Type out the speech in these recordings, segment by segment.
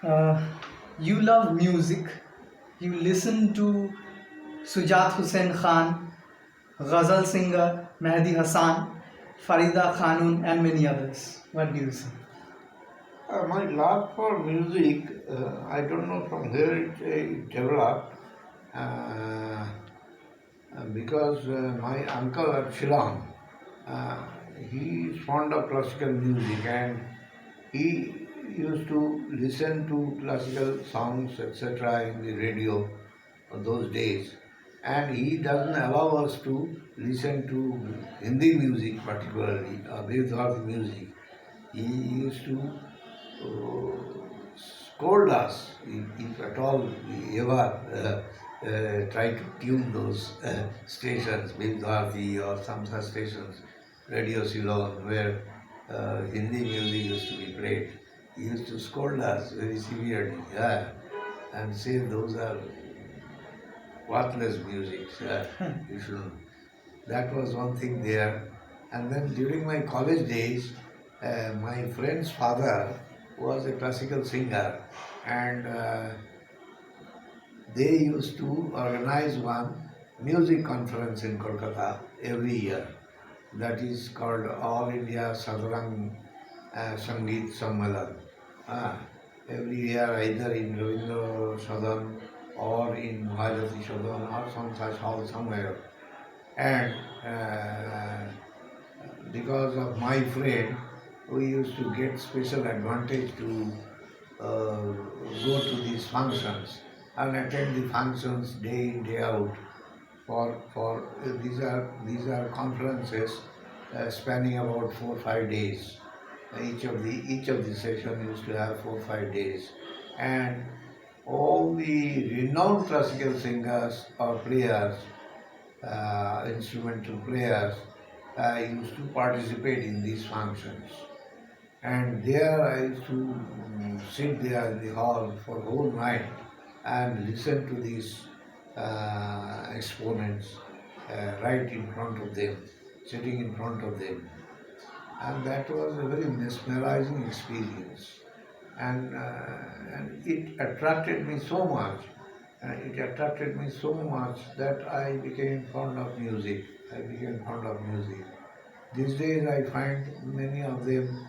Uh, you love music. You listen to Sujat Hussain Khan, Ghazal singer Mehdi Hassan, Farida Khanun, and many others. What do you say? My love for music, I don't know from where it developed, uh, because my uncle at Shillong, uh, he is fond of classical music and he used to listen to classical songs, etc., in the radio those days. And he doesn't allow us to listen to Hindi music, particularly Bevdharth music. He used to scold us if at all we ever try to tune those stations, Bhimdharti or some such stations, Radio Ceylon, where Hindi music used to be played. He used to scold us very severely, and say those are worthless music. You shouldn't. That was one thing there. And then during my college days, my friend's father was a classical singer, and they used to organize one music conference in Kolkata every year. That is called All India Sadarang Sangeet Sammelan. Ah, every year, either in Ravindra Sadan or in Mahajati Sadan or some such hall somewhere. And because of my friend, we used to get special advantage to go to these functions and attend the functions day in day out. These are conferences spanning about 4 or 5 days. Each of the session used to have 4 or 5 days, and all the renowned classical singers or players, instrumental players, used to participate in these functions. And there I used to sit there in the hall for whole night and listen to these exponents right in front of them, sitting in front of them. And that was a very mesmerizing experience. And it attracted me so much. It attracted me so much that I became fond of music. I became fond of music. These days I find many of them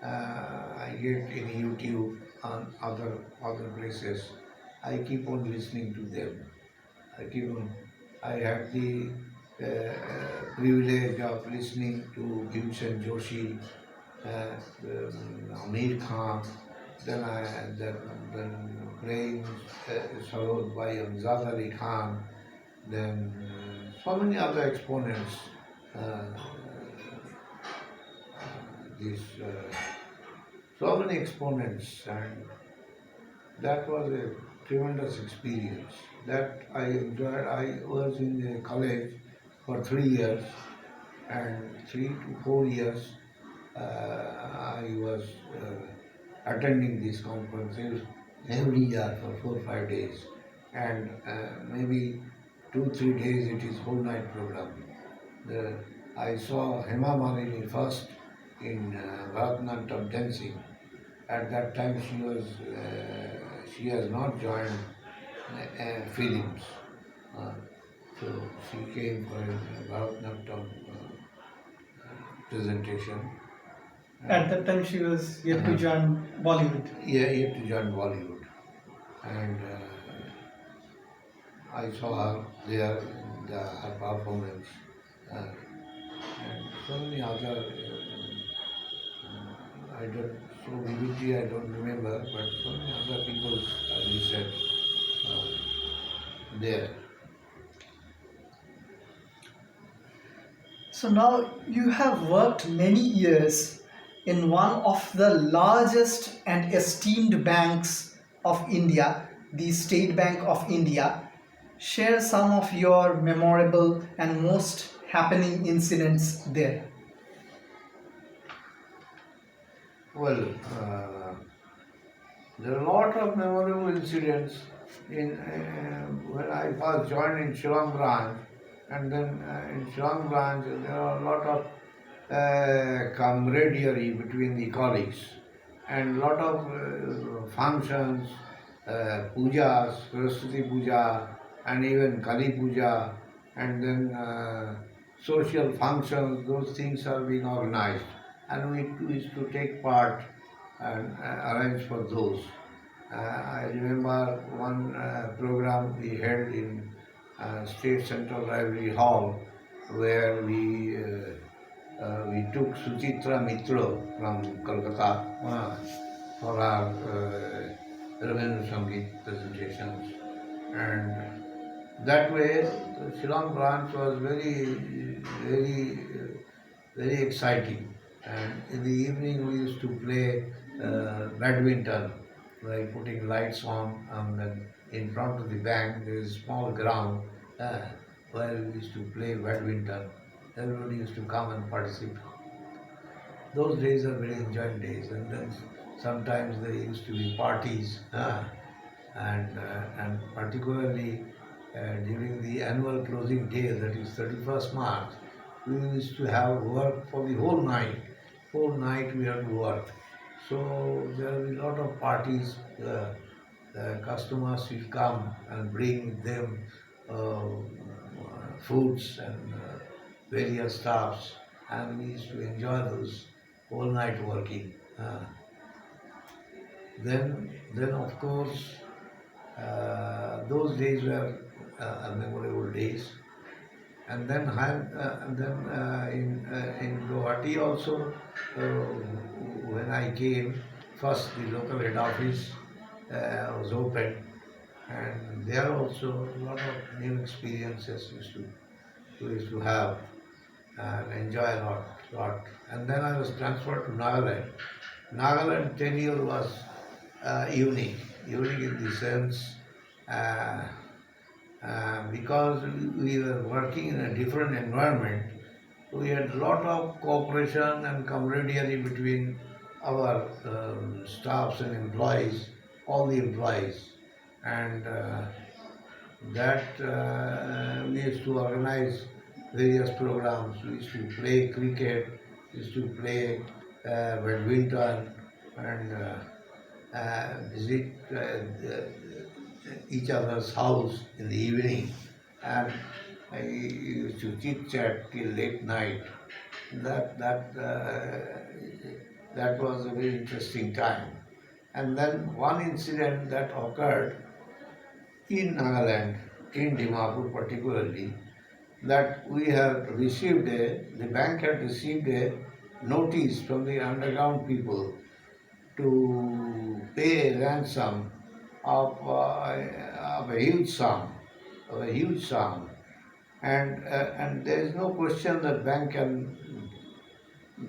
I get in YouTube and other places. I keep on listening to them. I keep on. I had the privilege of listening to Bhimsen Joshi, Amir Khan, then playing Sarod by Amzad Ali Khan, then so many other exponents. Uh, these so many exponents, and that was a tremendous experience that I enjoyed. I was in the college for 3 years, and 3 to 4 years I was attending these conferences every year for 4 or 5 days, and maybe 2 3 days it is whole night program. The, I saw Hema Malini first in Bharatanatyam dancing. At that time, she has not joined films, uh, so she came for a Bharatanatyam presentation. At that time, she was yet to join Bollywood. Yeah, yet to join Bollywood, and I saw her there in her performance, and so many other. I don't so vividly I don't remember, but so many other people we said there. So now you have worked many years in one of the largest and esteemed banks of India, the State Bank of India. Share some of your memorable and most happening incidents there. Well, there are a lot of memorable incidents in when I first joined in Shillong branch, and then in Shillong branch there are a lot of camaraderie between the colleagues. and lot of functions, pujas, Saraswati Puja, and even Kali Puja, and then social functions, those things are being organized. And we used to take part and arrange for those. I remember one program we held in State Central Library Hall where we took Suchitra Mitra from Kolkata for our Rabindra Sangeet presentations. And that way, the Shillong branch was very exciting. And in the evening, we used to play badminton by putting lights on, and then in front of the bank there is a small ground uh, where we used to play badminton. Everybody used to come and participate. Those days are very enjoying days, and then sometimes there used to be parties, and particularly during the annual closing day, that is 31st March, we used to have work for the whole night. Whole night we had to work. So there will be a lot of parties. Customers will come and bring with them foods and various stuffs, and we used to enjoy those whole night working. Then of course, those days were memorable days. And then in Guwahati also, when I came, first the local head office was opened, and there also a lot of new experiences we used to have and enjoy a lot. And then I was transferred to Nagaland. Nagaland tenure was unique in the sense uh, because we were working in a different environment. We had a lot of cooperation and camaraderie between our staffs and employees, all the employees, and that we used to organize various programs. We used to play cricket, we used to play badminton, and visit each other's house in the evening, and I used to chit chat till late night. That that uh, that was a very interesting time. And then one incident that occurred in Nagaland, in Dimapur particularly, that the bank had received a notice from the underground people to pay a ransom of a huge sum, and there is no question that bank can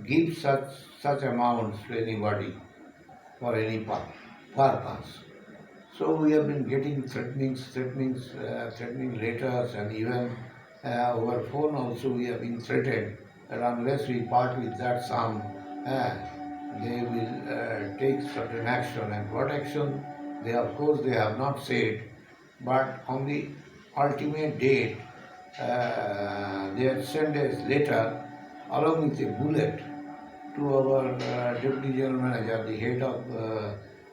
give such amounts to anybody for any purpose. So we have been getting threatening letters, and even over phone also we have been threatened that unless we part with that sum, uh, they will take certain action. And what action? Of course, they have not said, but on the ultimate date, they had sent a letter along with a bullet to our Deputy General Manager, the head of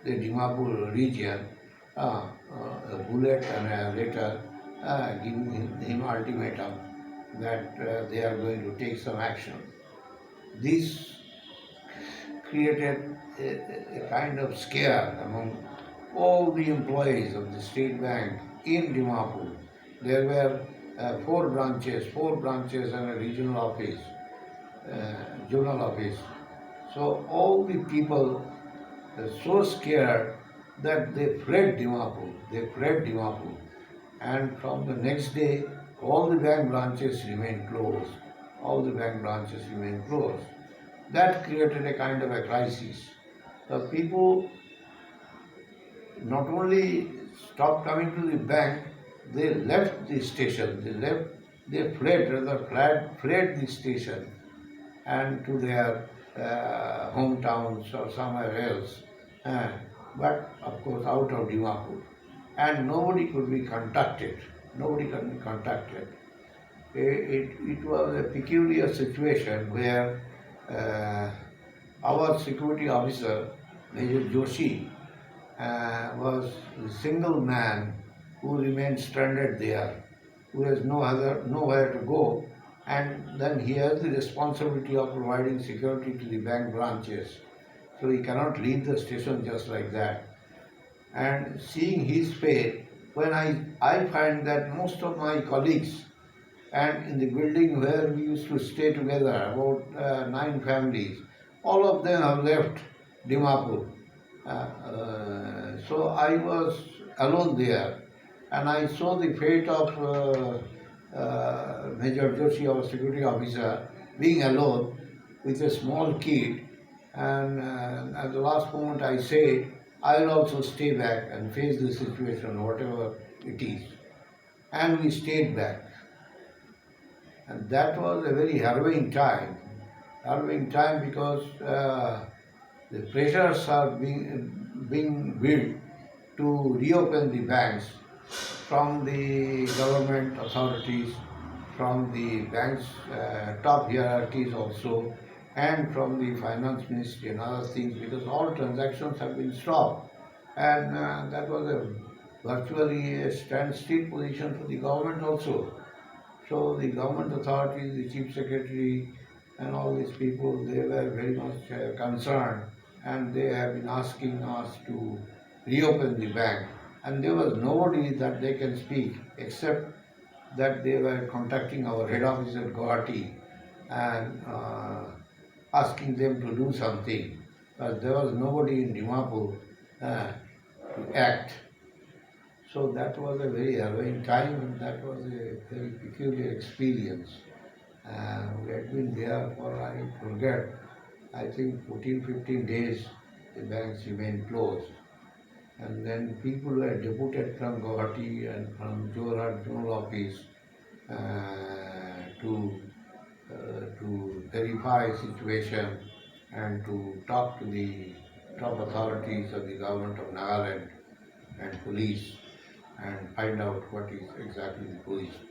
the Dimapur region, a bullet and a letter giving him ultimatum that they are going to take some action. This created a kind of scare among all the employees of the state bank in Dimapur. There were four branches and a regional office, zonal office. So all the people were so scared that they fled Dimapur. And from the next day, all the bank branches remained closed. That created a kind of a crisis. The people not only stopped coming to the bank, they left the station. They fled the station and to their hometowns or somewhere else. Uh, but of course out of Dimapur. And nobody could be contacted. It was a peculiar situation where our security officer Major Joshi was the single man who remained stranded there, who has nowhere to go, and then he has the responsibility of providing security to the bank branches. So he cannot leave the station just like that. And seeing his fate, when I find that most of my colleagues and in the building where we used to stay together, about 9 families, all of them have left Dimapur. So I was alone there, and I saw the fate of Major Joshi, our security officer, being alone with a small kid. And at the last moment, I said, I will also stay back and face the situation, whatever it is. And we stayed back. And that was a very harrowing time. Harrowing time because the pressures are being built to reopen the banks from the government authorities, from the bank's top hierarchies also, and from the finance ministry and other things, because all transactions have been stopped. And that was a virtually a standstill position for the government also. So the government authorities, the chief secretary, and all these people, they were very much concerned, and they have been asking us to reopen the bank. And there was nobody that they can speak except that they were contacting our head office at Guwahati and asking them to do something. But there was nobody in Dimapur to act. So that was a very harrowing time, and that was a very peculiar experience. We had been there for, I forget, I think 14, 15 days, the banks remained closed. And then people were deputed from Guwahati and from Jorhat Zonal Office to verify situation and to talk to the top authorities of the government of Nagaland and police and find out what is exactly the position.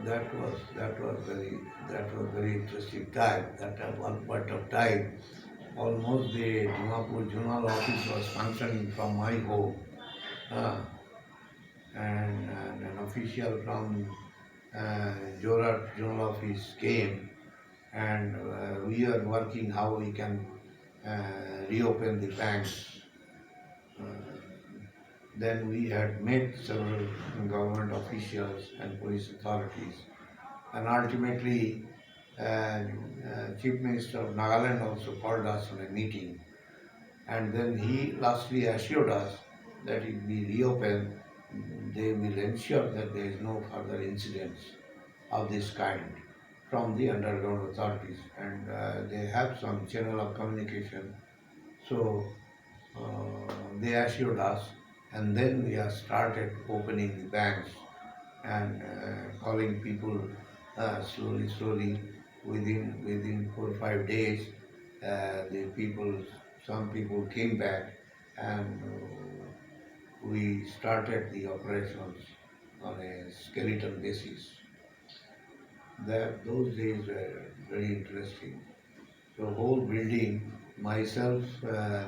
That was very interesting time. That at one point of time, almost the Dimapur Zonal Office was functioning from my home, uh, and an official from Jorhat Zonal Office came, and we are working how we can reopen the banks. Uh, Then we had met several government officials and police authorities, and ultimately, Chief Minister of Nagaland also called us on a meeting, and then he lastly assured us that if we reopen, they will ensure that there is no further incidents of this kind from the underground authorities, and they have some channel of communication. So they assured us, and then we have started opening the banks and calling people slowly. Within 4 or 5 days, the people, some people came back, and we started the operations on a skeleton basis. Those days were very interesting. The whole building, myself,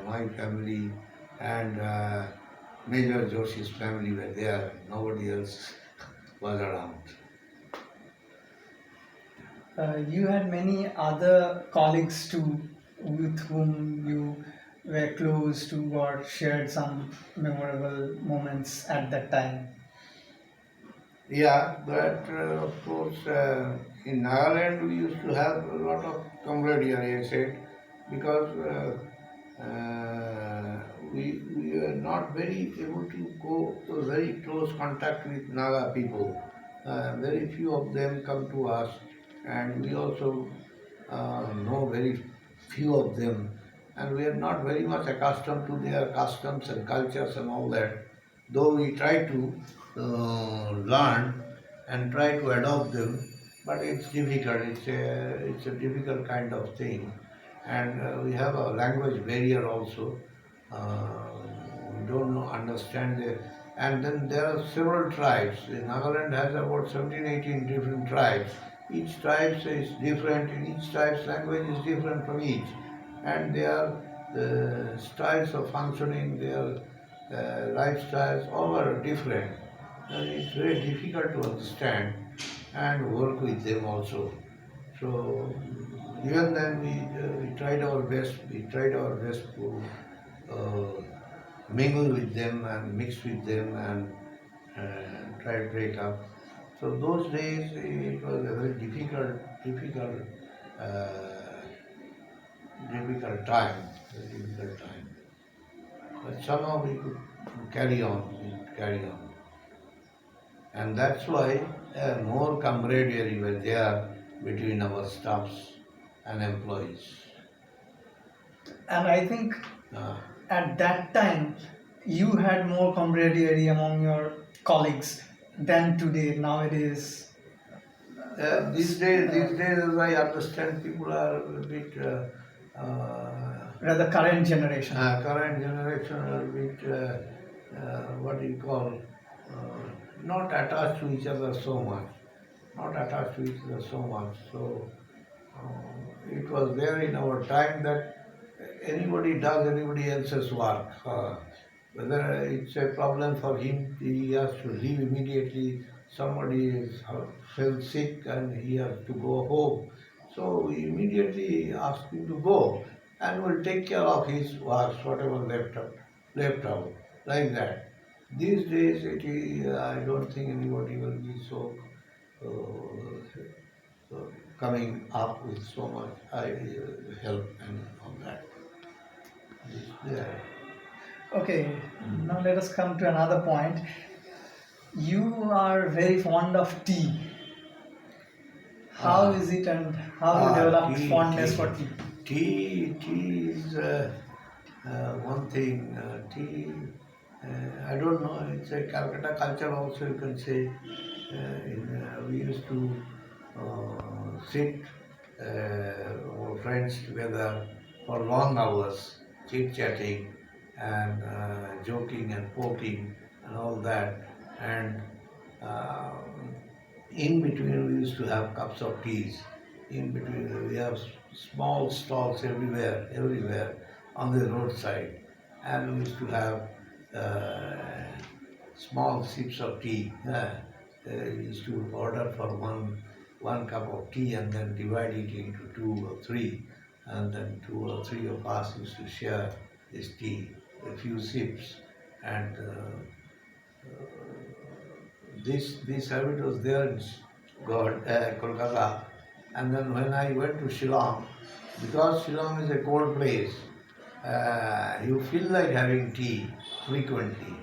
my family, and Major Joshi's family were there. Nobody else was around. You had many other colleagues too with whom you were close to or shared some memorable moments at that time. Yeah, but of course, in Nagaland we used to have a lot of camaraderie, I said, because we were not very able to go to very close contact with Naga people. Very few of them come to us, and we also know very few of them, and we are not very much accustomed to their customs and cultures and all that. Though we try to learn and try to adopt them, but it's difficult. It's a difficult kind of thing, and we have a language barrier also. We don't understand the, and then there are several tribes. Nagaland has about 17, 18 different tribes. Each tribe is different, and each tribe's language is different from each, and they are the styles of functioning, their lifestyles, all are different. And it's very difficult to understand and work with them also. So even then we tried our best. We tried our best to uh, mingle with them and mix with them and try to break up. So those days it was a very uh, difficult time. But somehow we could carry on, and that's why more camaraderie were there between our staffs and employees. And I think Uh, at that time you had more camaraderie among your colleagues than today nowadays. these days, as I understand, people are a bit Rather current generation. current generation are a bit what do you call not attached to each other so much, not attached to each other so much. So it was there in our time that anybody does anybody else's work. Whether it's a problem for him, he has to leave immediately. Somebody is fell sick and he has to go home. So we immediately ask him to go and will take care of his works, whatever left out, like that. These days, I don't think anybody will be so coming up with so much help and all that. Yeah. Okay, now let us come to another point. You are very fond of tea. How Ah. is it and how you developed fondness for tea? Tea is one thing. Tea, I don't know. It's a Calcutta culture also. You can say. We used to sit our friends together for long hours, chit chatting and joking and poking and all that. And uh, in between, we used to have cups of teas. In between, we have small stalls everywhere on the roadside, and we used to have small sips of tea. We used to order for one cup of tea and then divide it into two or three, and then two or three of us used to share this tea, a few sips, and this habit was there in Kolkata. And then when I went to Shillong, because Shillong is a cold place, you feel like having tea frequently.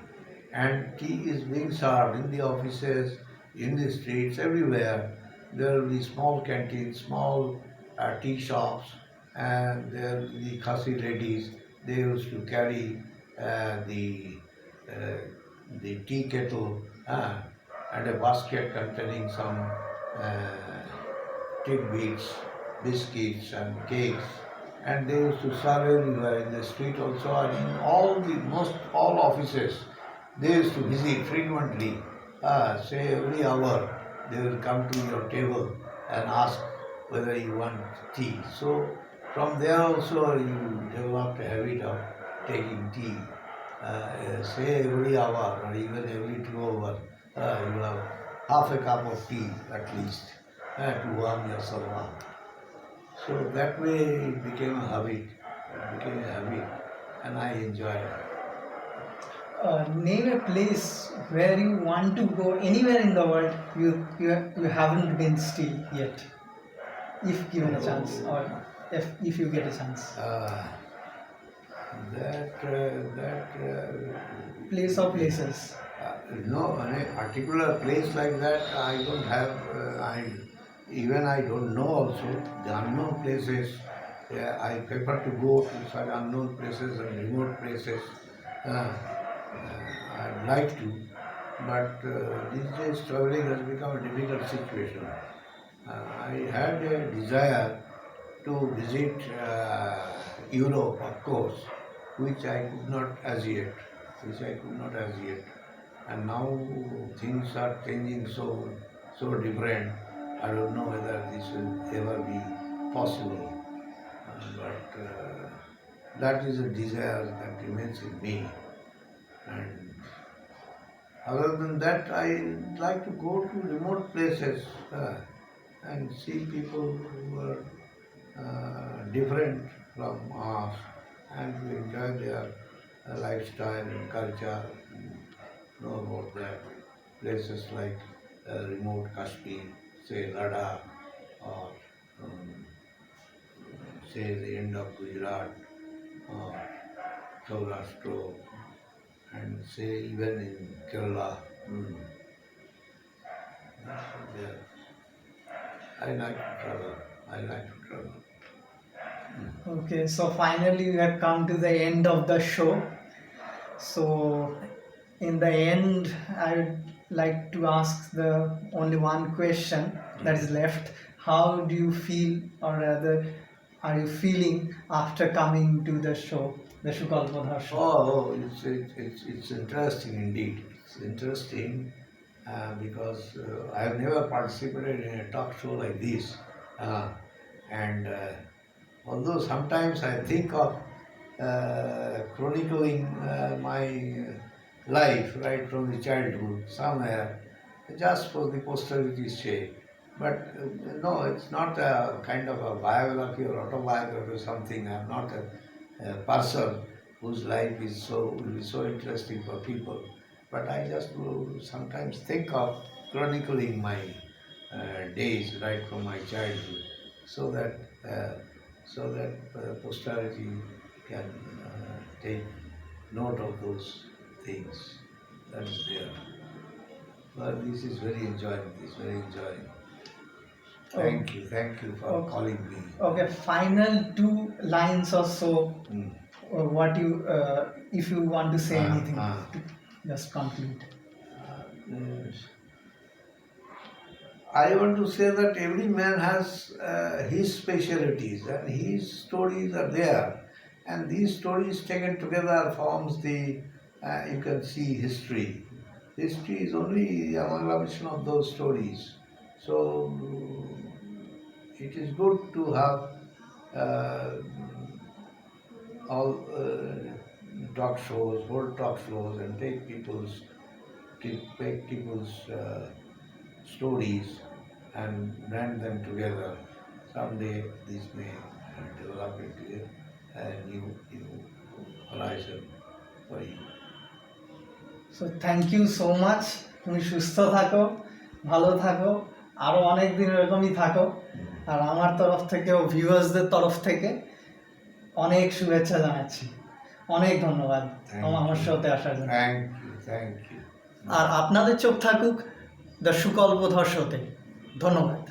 And tea is being served in the offices, in the streets, everywhere. There will be small canteens, small tea shops, and there will be Khasi ladies. They used to carry uh, the tea kettle and a basket containing some uh, tidbits, biscuits and cakes, and they used to serve everywhere in the street also, and in most all offices. They used to visit frequently, say every hour. They will come to your table and ask whether you want tea. So from there also you develop a habit of taking tea. Say every hour or even every 2 hours, you have half a cup of tea at least to warm yourself up. So that way it became a habit. It became a habit, and I enjoy it. Name a place where you want to go anywhere in the world you haven't been still yet, if given a chance, or if you get a chance. That Place or places. no, any particular place like that I don't have. I don't know also the unknown places. I prefer to go to such unknown places and remote places. I'd like to, but these days traveling has become a difficult situation. I had a desire to visit Europe, of course, which I could not as yet, And now things are changing so different. I don't know whether this will ever be possible. But that is a desire that remains in me. And other than that, I like to go to remote places and see people who are different from us and to enjoy their lifestyle and culture, and know about that. Places like remote Kashmir, say Ladakh, or um, say the end of Gujarat, or Saurashtra, and say even in Kerala. Yeah. I like to travel. I like to travel. Okay, so finally we have come to the end of the show. So, in the end, I would like to ask the only one question that is left. How do you feel, or rather, are you feeling after coming to the show, the Sukalpa Dhar show? It's interesting indeed. It's interesting because I have never participated in a talk show like this. And although sometimes I think of chronicling my life right from the childhood somewhere, just for the posterity's sake. But no, it's not a kind of a biography or autobiography or something. I'm not a person whose life is will be so interesting for people. But I just will sometimes think of chronicling my days right from my childhood, so that posterity can take note of those things that is there. But this is very enjoying. This very enjoying. Thank you for Okay. calling me. Okay, final 2 lines or so. Mm. What you, if you want to say anything, ah. to just complete. Yes. I want to say that every man has his specialities and his stories are there, and these stories taken together forms the you can see history. History is only amalgamation of those stories. So it is good to have uh, all talk shows, hold talk shows, and take people's stories and blend them together. Someday this may develop into a new horizon for you. So thank you so much. তুমি সুস্থ থাকো, ভালো থাকো, আরও অনেক দিন এরকমই থাকো। আর আমার তরফ থেকেও ভিউয়ার্সদের তরফ থেকে অনেক শুভেচ্ছা জানাচ্ছি। অনেক ধন্যবাদ আমার সাথে আসার জন্য। Thank you. আর আপনাদের চোখ থাকুক দ্য সুকল্প ধর শোতে। ধন্যবাদ।